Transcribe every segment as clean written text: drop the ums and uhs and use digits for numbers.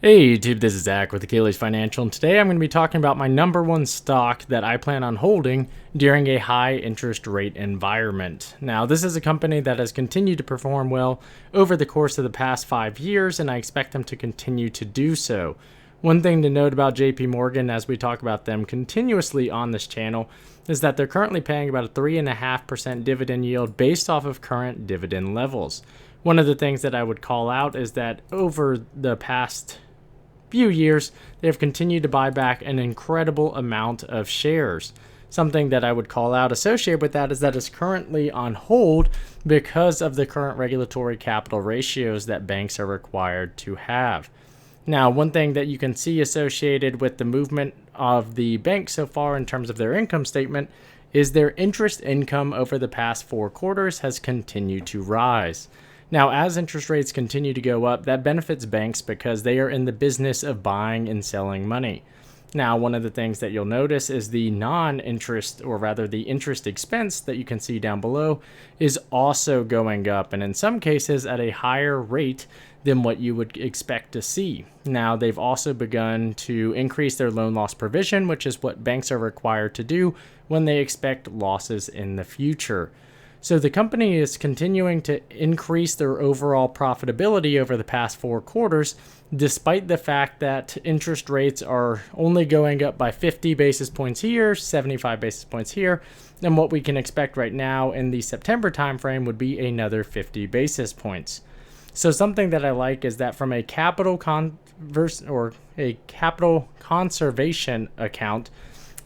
Hey YouTube, this is Zach with Achilles Financial, and today I'm going to be talking about my number one stock that I plan on holding during a high interest rate environment. Now, this is a company that has continued to perform well over the course of the past 5 years, and I expect them to continue to do so. One thing to note about JPMorgan as we talk about them continuously on this channel is that they're currently paying about a 3.5% dividend yield based off of current dividend levels. One of the things that I would call out is that over the past few years, they have continued to buy back an incredible amount of shares. Something that I would call out associated with that is that it's currently on hold because of the current regulatory capital ratios that banks are required to have. Now, one thing that you can see associated with the movement of the bank so far in terms of their income statement is their interest income over the past 4 quarters has continued to rise. Now, as interest rates continue to go up, that benefits banks because they are in the business of buying and selling money. Now, one of the things that you'll notice is the non-interest, or rather the interest expense that you can see down below, is also going up, and in some cases at a higher rate than what you would expect to see. Now, they've also begun to increase their loan loss provision, which is what banks are required to do when they expect losses in the future. So the company is continuing to increase their overall profitability over the past 4 quarters, despite the fact that interest rates are only going up by 50 basis points here, 75 basis points here, and what we can expect right now in the September timeframe would be another 50 basis points. So something that I like is that from a capital conservation account,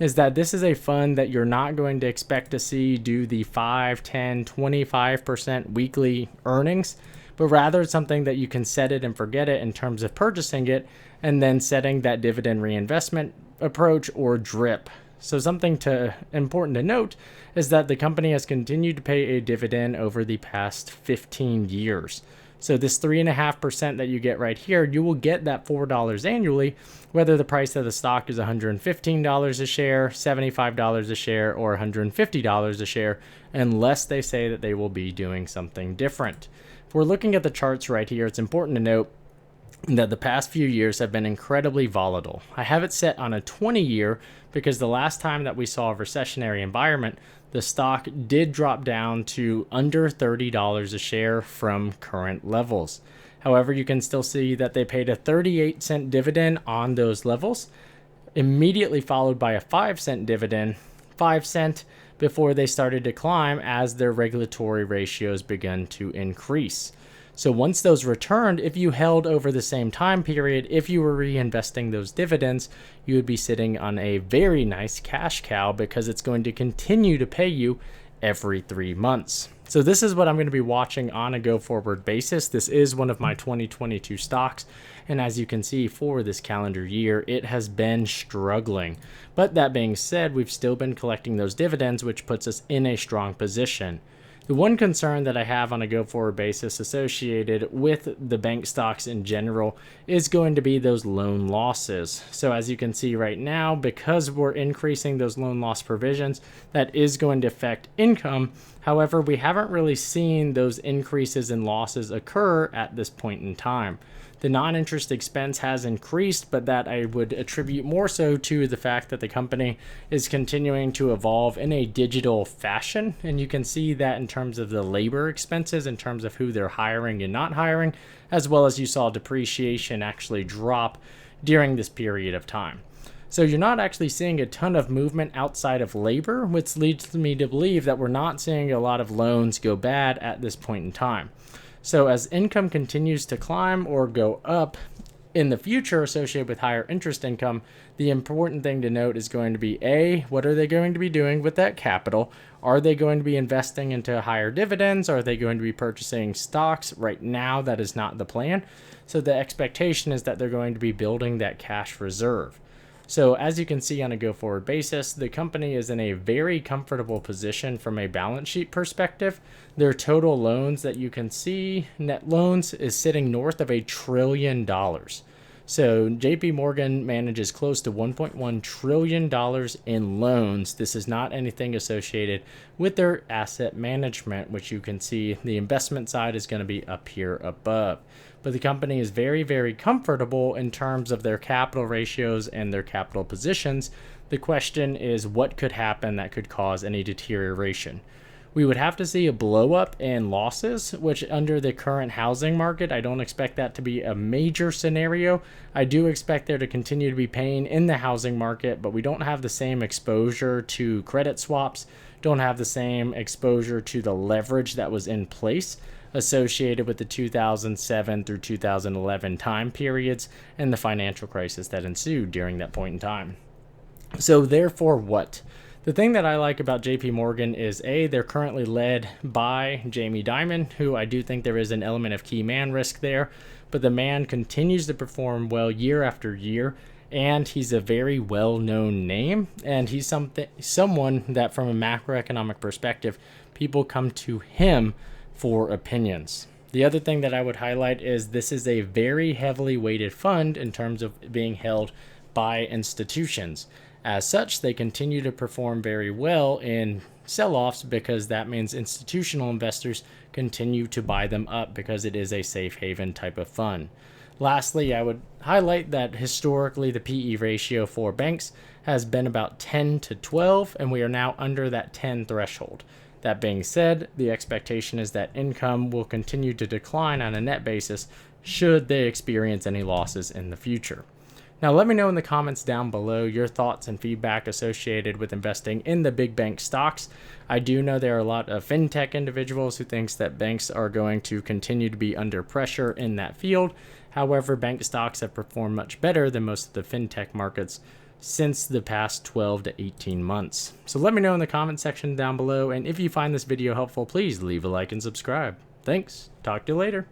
is that this is a fund that you're not going to expect to see do the 5, 10, 25% weekly earnings, but rather it's something that you can set it and forget it in terms of purchasing it and then setting that dividend reinvestment approach or DRIP. So something important to note is that the company has continued to pay a dividend over the past 15 years. So this 3.5% that you get right here, you will get that $4 annually, whether the price of the stock is $115 a share, $75 a share, or $150 a share, unless they say that they will be doing something different. If we're looking at the charts right here, it's important to note that the past few years have been incredibly volatile. I have it set on a 20-year because the last time that we saw a recessionary environment, the stock did drop down to under $30 a share from current levels. However, you can still see that they paid a 38-cent dividend on those levels, immediately followed by a 5-cent dividend, 5 cents, before they started to climb as their regulatory ratios began to increase. So once those returned, if you held over the same time period, if you were reinvesting those dividends, you would be sitting on a very nice cash cow because it's going to continue to pay you every 3 months. So this is what I'm going to be watching on a go-forward basis. This is one of my 2022 stocks, and as you can see for this calendar year, it has been struggling. But that being said, we've still been collecting those dividends, which puts us in a strong position. The one concern that I have on a go-forward basis associated with the bank stocks in general is going to be those loan losses. So as you can see right now, because we're increasing those loan loss provisions, that is going to affect income. However, we haven't really seen those increases in losses occur at this point in time. The non-interest expense has increased, but that I would attribute more so to the fact that the company is continuing to evolve in a digital fashion. And you can see that in terms of the labor expenses, in terms of who they're hiring and not hiring, as well as you saw depreciation actually drop during this period of time. So you're not actually seeing a ton of movement outside of labor, which leads me to believe that we're not seeing a lot of loans go bad at this point in time. So as income continues to climb or go up in the future associated with higher interest income, the important thing to note is going to be A, what are they going to be doing with that capital? Are they going to be investing into higher dividends? Are they going to be purchasing stocks? Right now, that is not the plan. So the expectation is that they're going to be building that cash reserve. So as you can see on a go-forward basis, the company is in a very comfortable position from a balance sheet perspective. Their total loans that you can see, net loans, is sitting north of $1 trillion. So JPMorgan manages close to $1.1 trillion in loans. This is not anything associated with their asset management, which you can see the investment side is going to be up here above. But the company is very, very comfortable in terms of their capital ratios and their capital positions. The question is what could happen that could cause any deterioration. We would have to see a blow up in losses, which under the current housing market, I don't expect that to be a major scenario. I do expect there to continue to be pain in the housing market, but we don't have the same exposure to credit swaps, don't have the same exposure to the leverage that was in place associated with the 2007 through 2011 time periods and the financial crisis that ensued during that point in time. So therefore what? The thing that I like about JP Morgan is they're currently led by Jamie Dimon, who I do think there is an element of key man risk there, but the man continues to perform well year after year, and he's a very well-known name, and he's someone that from a macroeconomic perspective, people come to him for opinions. The other thing that I would highlight is this is a very heavily weighted fund in terms of being held by institutions. As such, they continue to perform very well in sell-offs because that means institutional investors continue to buy them up because it is a safe haven type of fund. Lastly, I would highlight that historically the PE ratio for banks has been about 10 to 12, and we are now under that 10 threshold. That being said, the expectation is that income will continue to decline on a net basis should they experience any losses in the future. Now, let me know in the comments down below your thoughts and feedback associated with investing in the big bank stocks. I do know there are a lot of fintech individuals who thinks that banks are going to continue to be under pressure in that field. However, bank stocks have performed much better than most of the fintech markets since the past 12 to 18 months. So let me know in the comment section down below, and if you find this video helpful, please leave a like and subscribe. Thanks. Talk to you later.